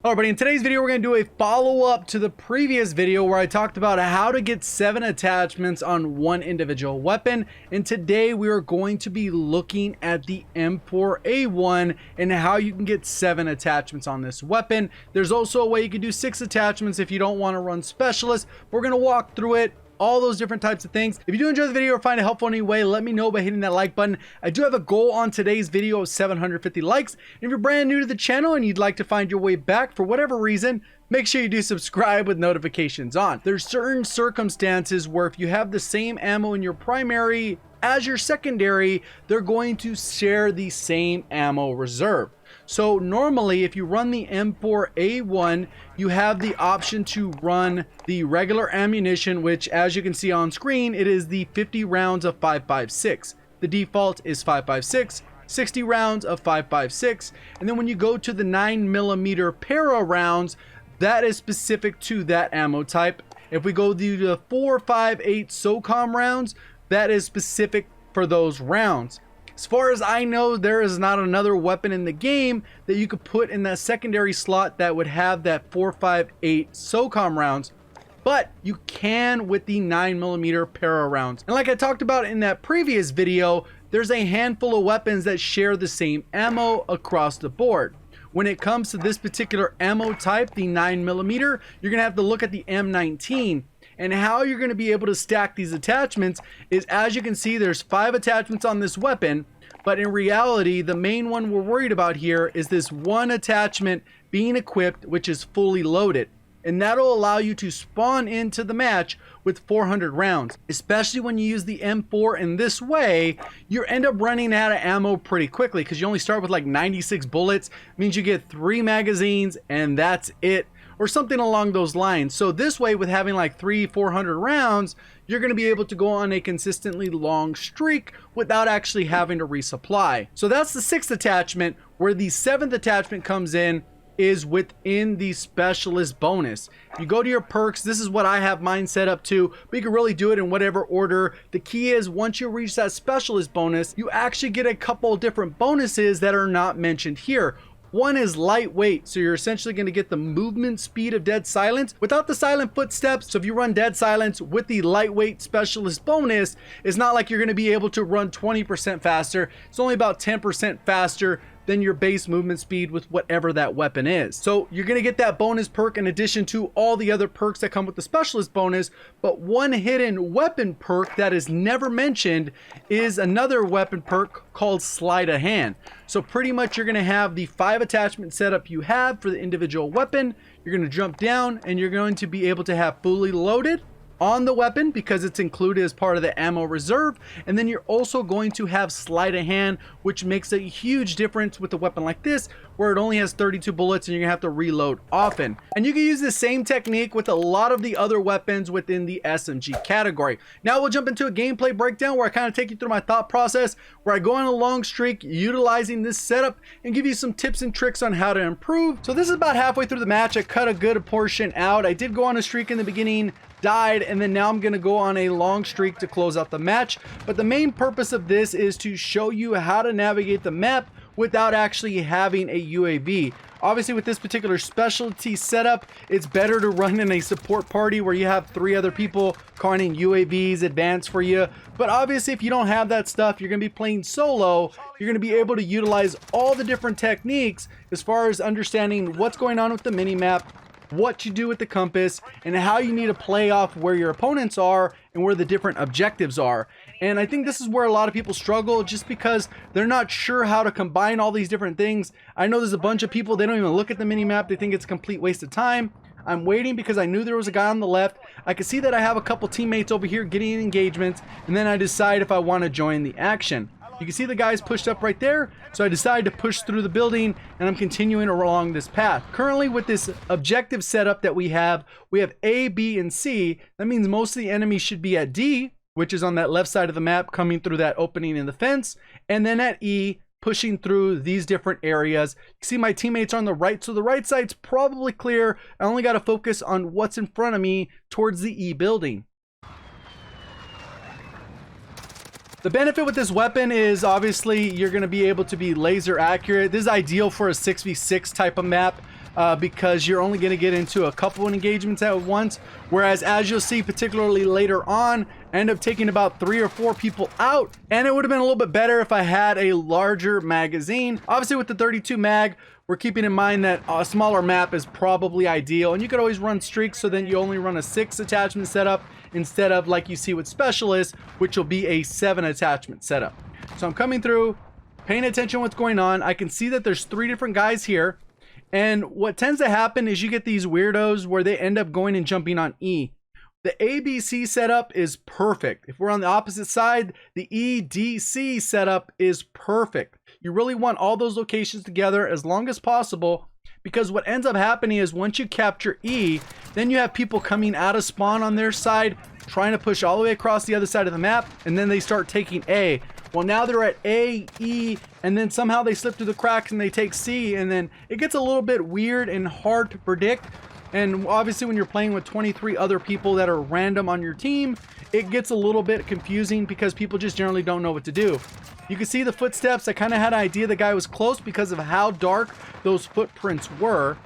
Hello everybody, in today's video we're going to do a follow-up to the previous video where I talked about how to get 7 attachments on one individual weapon, and today we are going to be looking at the M4A1 and how you can get 7 attachments on this weapon. There's also a way you can do 6 attachments if you don't want to run specialist. We're going to walk through it, all those different types of things. If you do enjoy the video or find it helpful in any way, let me know by hitting that like button. I do have a goal on today's video of 750 likes. And if you're brand new to the channel and you'd like to find your way back for whatever reason, make sure you do subscribe with notifications on. There's certain circumstances where if you have the same ammo in your primary as your secondary, they're going to share the same ammo reserve. So normally if you run the M4A1, you have the option to run the regular ammunition, which as you can see on screen, it is the 50 rounds of 5.56. The default is 5.56, 60 rounds of 5.56. And then when you go to the 9mm para rounds, that is specific to that ammo type. If we go to the 4.58 SOCOM rounds, that is specific for those rounds. As far as I know, there is not another weapon in the game that you could put in that secondary slot that would have that 4.58 SOCOM rounds, but you can with the 9mm para rounds. And like I talked about in that previous video, there's a handful of weapons that share the same ammo across the board. When it comes to this particular ammo type, the 9mm, you're gonna have to look at the M19. And how you're going to be able to stack these attachments is, as you can see, there's 5 attachments on this weapon, but in reality the main one we're worried about here is this one attachment being equipped, which is fully loaded, and that'll allow you to spawn into the match with 400 rounds. Especially when you use the M4 in this way, you end up running out of ammo pretty quickly because you only start with like 96 bullets. It means you get 3 magazines and that's it, or something along those lines. So this way, with having like 300-400 rounds, you're going to be able to go on a consistently long streak without actually having to resupply. So that's the 6th attachment. Where the 7th attachment comes in is within the specialist bonus. You go to your perks. This is what I have mine set up to, but you can really do it in whatever order. The key is once you reach that specialist bonus, you actually get a couple different bonuses that are not mentioned here. One is lightweight, so you're essentially going to get the movement speed of dead silence without the silent footsteps. So if you run dead silence with the lightweight specialist bonus, it's not like you're going to be able to run 20% faster. It's only about 10% faster than your base movement speed with whatever that weapon is. So you're going to get that bonus perk in addition to all the other perks that come with the specialist bonus. But one hidden weapon perk that is never mentioned is another weapon perk called sleight of hand. So pretty much you're going to have the 5 attachment setup you have for the individual weapon. You're going to jump down and you're going to be able to have fully loaded on the weapon because it's included as part of the ammo reserve, and then you're also going to have sleight of hand, which makes a huge difference with a weapon like this where it only has 32 bullets and you're gonna have to reload often. And you can use the same technique with a lot of the other weapons within the SMG category. Now we'll jump into a gameplay breakdown where I kind of take you through my thought process, where I go on a long streak utilizing this setup and give you some tips and tricks on how to improve. So this is about halfway through the match. I cut a good portion out. I did go on a streak in the beginning, died, and then now I'm gonna go on a long streak to close out the match. But the main purpose of this is to show you how to navigate the map without actually having a UAV. Obviously with this particular specialty setup, it's better to run in a support party where you have 3 other people calling UAVs advanced for you. But obviously if you don't have that stuff, you're gonna be playing solo. You're gonna be able to utilize all the different techniques as far as understanding what's going on with the mini map, what you do with the compass, and how you need to play off where your opponents are and where the different objectives are. And I think this is where a lot of people struggle, just because they're not sure how to combine all these different things. I know there's a bunch of people, they don't even look at the mini map, they think it's a complete waste of time. I'm waiting because I knew there was a guy on the left. I could see that I have a couple teammates over here getting engagements, and then I decide if I want to join the action. You can see the guys pushed up right there, so I decided to push through the building and I'm continuing along this path. Currently with this objective setup that we have A, B, and C. That means most of the enemies should be at D, which is on that left side of the map coming through that opening in the fence, and then at E, pushing through these different areas. You see my teammates are on the right, so the right side's probably clear. I only got to focus on what's in front of me towards the E building. The benefit with this weapon is obviously you're going to be able to be laser accurate. This is ideal for a 6v6 type of map. because you're only going to get into a couple of engagements at once. Whereas as you'll see, particularly later on, I end up taking about 3 or 4 people out. And it would have been a little bit better if I had a larger magazine. Obviously with the 32 mag, we're keeping in mind that a smaller map is probably ideal. And you could always run streaks, so then you only run a 6 attachment setup instead of like you see with specialists, which will be a 7 attachment setup. So I'm coming through, paying attention to what's going on. I can see that there's 3 different guys here. And what tends to happen is you get these weirdos where they end up going and jumping on E. The ABC setup is perfect. If we're on the opposite side, the EDC setup is perfect. You really want all those locations together as long as possible, because what ends up happening is once you capture E, then you have people coming out of spawn on their side, trying to push all the way across the other side of the map, and then they start taking A. Well, now they're at A, E, and then somehow they slip through the cracks and they take C, and then it gets a little bit weird and hard to predict. And obviously when you're playing with 23 other people that are random on your team, it gets a little bit confusing because people just generally don't know what to do. You can see the footsteps. I kind of had an idea the guy was close because of how dark those footprints were.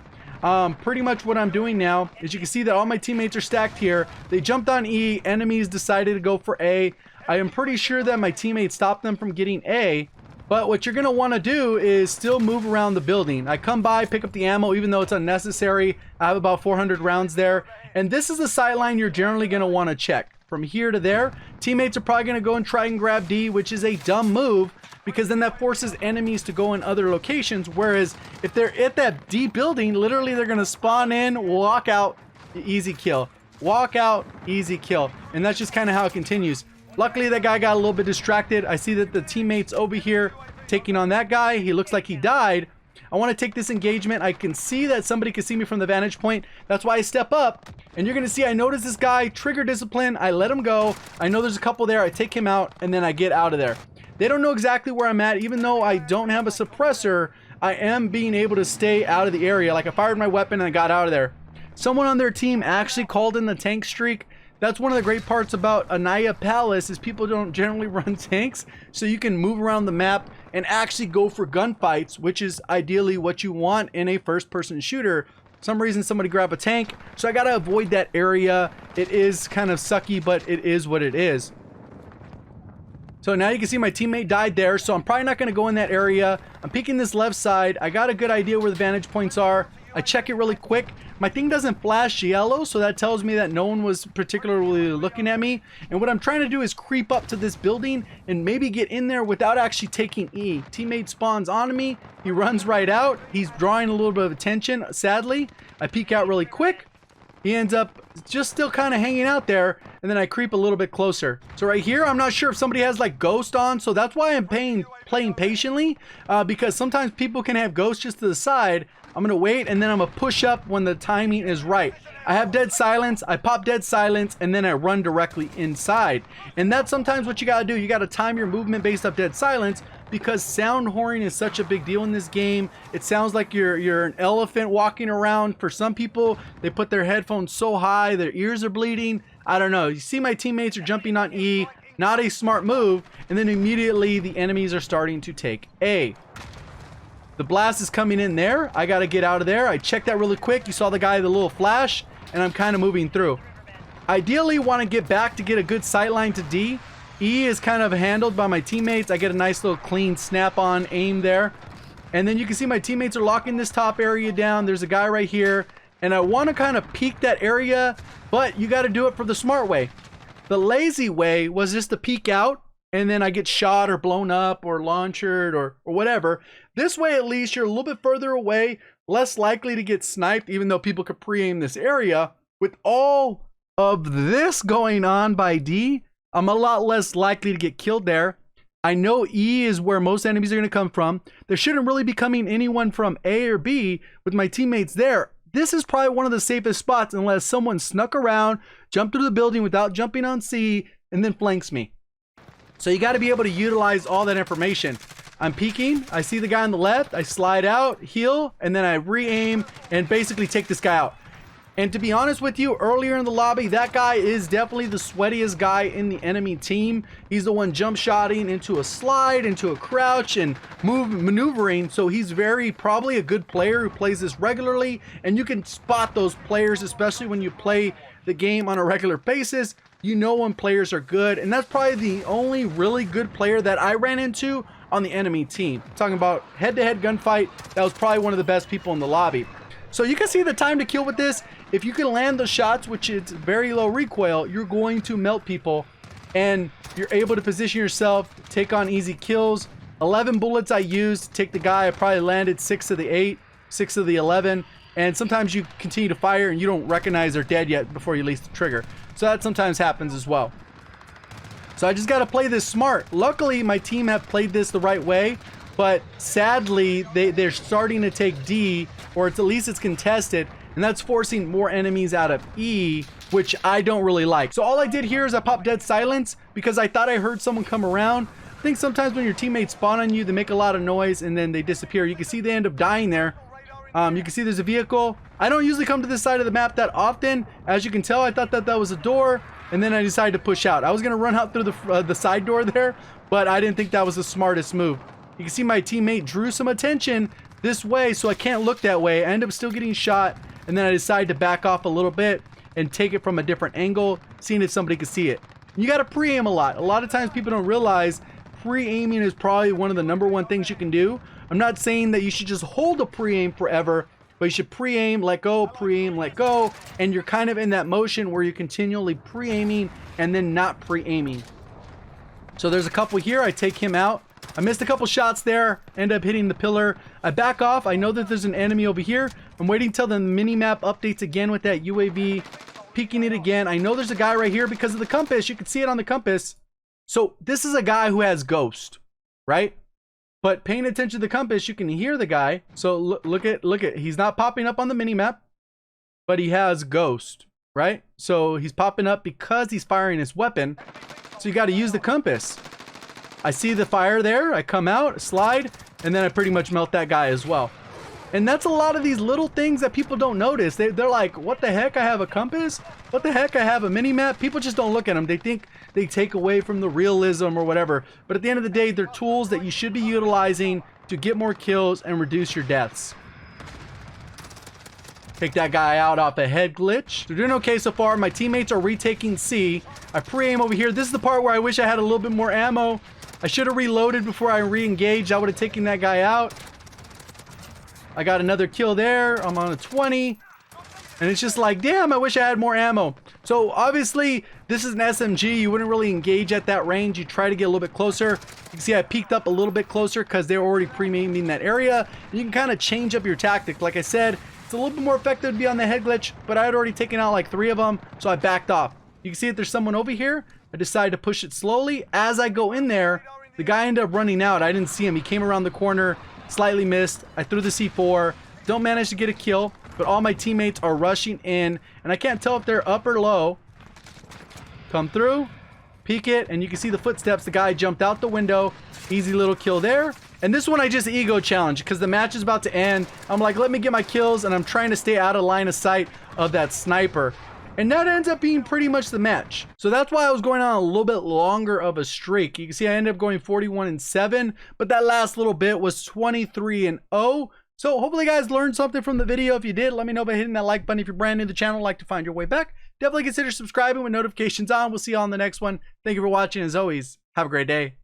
Pretty much what I'm doing now is you can see that all my teammates are stacked here. They jumped on E, enemies decided to go for A. I am pretty sure that my teammates stopped them from getting A. But what you're going to want to do is still move around the building. I come by, pick up the ammo, even though it's unnecessary. I have about 400 rounds there. And this is the sight line you're generally going to want to check. From here to there, teammates are probably going to go and try and grab D, which is a dumb move, because then that forces enemies to go in other locations. Whereas if they're at that D building, literally they're going to spawn in, walk out, easy kill. Walk out, easy kill. And that's just kind of how it continues. Luckily, that guy got a little bit distracted. I see that the teammates over here taking on that guy. He looks like he died. I want to take this engagement. I can see that somebody can see me from the vantage point. That's why I step up. And you're going to see I notice this guy, trigger discipline. I let him go. I know there's a couple there. I take him out, and then I get out of there. They don't know exactly where I'm at. Even though I don't have a suppressor, I am being able to stay out of the area. Like I fired my weapon and I got out of there. Someone on their team actually called in the tank streak. That's one of the great parts about Anayah Palace is people don't generally run tanks, so you can move around the map and actually go for gunfights, which is ideally what you want in a first-person shooter. For some reason somebody grabbed a tank, so I gotta avoid that area. It is kind of sucky, but it is what it is. So now you can see my teammate died there, so I'm probably not gonna go in that area. I'm peeking this left side. I got a good idea where the vantage points are. I check it really quick. My thing doesn't flash yellow, so that tells me that no one was particularly looking at me. And what I'm trying to do is creep up to this building and maybe get in there without actually taking E. Teammate spawns onto me. He runs right out. He's drawing a little bit of attention, sadly. I peek out really quick. He ends up just still kind of hanging out there, and then I creep a little bit closer. So right here, I'm not sure if somebody has like ghost on, so that's why I'm playing patiently, because sometimes people can have ghosts just to the side. I'm gonna wait, and then I'm gonna push up when the timing is right. I have dead silence, I pop dead silence, and then I run directly inside. And that's sometimes what you gotta do. You gotta time your movement based off dead silence, because sound whoring is such a big deal in this game. It sounds like you're an elephant walking around. For some people, they put their headphones so high their ears are bleeding. I don't know. You see my teammates are jumping on E, not a smart move, and then immediately the enemies are starting to take A. The blast is coming in there. I gotta get out of there. I checked that really quick. You saw the guy, the little flash, and I'm kind of moving through. Ideally, want to get back to get a good sight line to D. E is kind of handled by my teammates. I get a nice little clean snap-on aim there. And then you can see my teammates are locking this top area down. There's a guy right here. And I want to kind of peek that area, but you got to do it for the smart way. The lazy way was just to peek out, and then I get shot or blown up or launched or whatever. This way, at least, you're a little bit further away, less likely to get sniped, even though people could pre-aim this area. With all of this going on by D, I'm a lot less likely to get killed there. I know E is where most enemies are going to come from. There shouldn't really be coming anyone from A or B with my teammates there. This is probably one of the safest spots unless someone snuck around, jumped through the building without jumping on C, and then flanks me. So you got to be able to utilize all that information. I'm peeking. I see the guy on the left. I slide out, heal, and then I re-aim and basically take this guy out. And to be honest with you, earlier in the lobby, that guy is definitely the sweatiest guy in the enemy team. He's the one jump shotting into a slide, into a crouch, and maneuvering. So he's probably a good player who plays this regularly. And you can spot those players, especially when you play the game on a regular basis. You know when players are good. And that's probably the only really good player that I ran into on the enemy team. Talking about head-to-head gunfight, that was probably one of the best people in the lobby. So you can see the time to kill with this. If you can land the shots, which is very low recoil, you're going to melt people, and you're able to position yourself, take on easy kills. 11 bullets I used to take the guy. I probably landed 6 of the 8, 6 of the 11, and sometimes you continue to fire and you don't recognize they're dead yet before you release the trigger. So that sometimes happens as well. So I just got to play this smart. Luckily, my team have played this the right way, but sadly, they're starting to take D, or at least it's contested, and that's forcing more enemies out of E, which I don't really like. So all I did here is I popped dead silence because I thought I heard someone come around. I think sometimes when your teammates spawn on you, they make a lot of noise and then they disappear. You can see they end up dying there. You can see there's a vehicle. I don't usually come to this side of the map that often. As you can tell, I thought that was a door, and then I decided to push out. I was going to run out through the side door there, but I didn't think that was the smartest move. You can see my teammate drew some attention this way, so I can't look that way. I end up still getting shot, and then I decided to back off a little bit and take it from a different angle, seeing if somebody could see it. You got to pre-aim a lot. A lot of times people don't realize pre-aiming is probably one of the #1 things you can do. I'm not saying that you should just hold a pre-aim forever, but you should pre-aim, let go, pre-aim, let go, and you're kind of in that motion where you're continually pre-aiming and then not pre-aiming. So there's a couple here. I take him out. I missed a couple shots there, end up hitting the pillar. I back off. I know that there's an enemy over here. I'm waiting till the mini-map updates again with that UAV, peeking it again. I know there's a guy right here because of the compass. You can see it on the compass. So this is a guy who has ghost, right? But paying attention to the compass, you can hear the guy. So look at, he's not popping up on the mini-map, but he has ghost, right? So he's popping up because he's firing his weapon. So you got to use the compass. I see the fire there. I come out, slide, and then I pretty much melt that guy as well. And that's a lot of these little things that people don't notice. They're like, what the heck? I have a compass? What the heck? I have a mini-map? People just don't look at them. They think they take away from the realism or whatever. But at the end of the day, they're tools that you should be utilizing to get more kills and reduce your deaths. Take that guy out off a head glitch. They're doing okay so far. My teammates are retaking C. I pre-aim over here. This is the part where I wish I had a little bit more ammo. I should have reloaded before I re-engaged. I would have taken that guy out. I got another kill there. I'm on a 20. And it's just like, damn, I wish I had more ammo. So obviously, this is an SMG. You wouldn't really engage at that range. You try to get a little bit closer. You can see I peeked up a little bit closer because they're already pre-aiming that area. And you can kind of change up your tactic. Like I said, it's a little bit more effective to be on the head glitch, but I had already taken out like 3 of them, so I backed off. You can see that there's someone over here. I decided to push it slowly. As I go in there, the guy ended up running out. I didn't see him. He came around the corner, slightly missed. I threw the C4. Don't manage to get a kill, but all my teammates are rushing in, and I can't tell if they're up or low. Come through, peek it, and you can see the footsteps. The guy jumped out the window. Easy little kill there. And this one I just ego challenge because the match is about to end. I'm like, let me get my kills, and I'm trying to stay out of line of sight of that sniper. And that ends up being pretty much the match. So that's why I was going on a little bit longer of a streak. You can see I ended up going 41-7, but that last little bit was 23-0. So hopefully you guys learned something from the video. If you did, let me know by hitting that like button. If you're brand new to the channel, like to find your way back, definitely consider subscribing with notifications on. We'll see you on the next one. Thank you for watching. As always, have a great day.